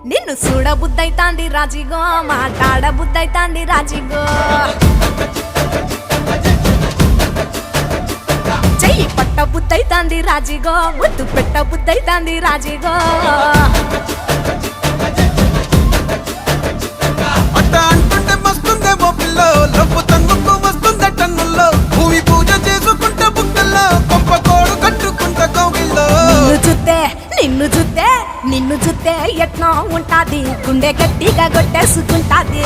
నిన్ను చూడబుద్దైతాంది రాజిగో మాట్లాడబుద్దైతాంది రాజిగో చెయ్యి పట్టబుద్దైతాంది రాజిగో ముద్దు పెట్టబుద్దైతాంది రాజిగో అట్ట అంటుంటే మస్తుందేమో పిల్లో లబ్బు తన్నుకు వస్తుందే టన్నుల్లో భూమి పూజ చేసుకుంటే బుక్కల్లో గొప్ప కోడు కట్టుకుంటే కౌగిల్లో నిన్ను చూస్తే ఎట్నో ఉంటాది గుండె గట్టిగా కొట్టేసుకుంటాది